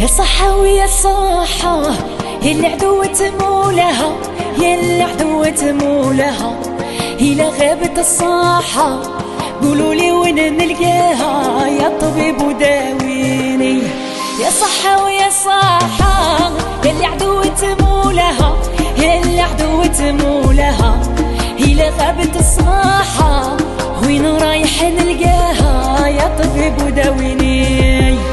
يا صحة ويا صحة يا اللي عدوة مولاها، يا اللي عدوة مولاها. إلا غابت الصحة قولولي وين نلقاها، يا طبيب وداويني. يا صحة ويا صحة يا اللي عدوة مولاها، يا اللي عدوة مولاها. إلا غابت الصحة وين رايح نلقاها، يا طبيب وداويني.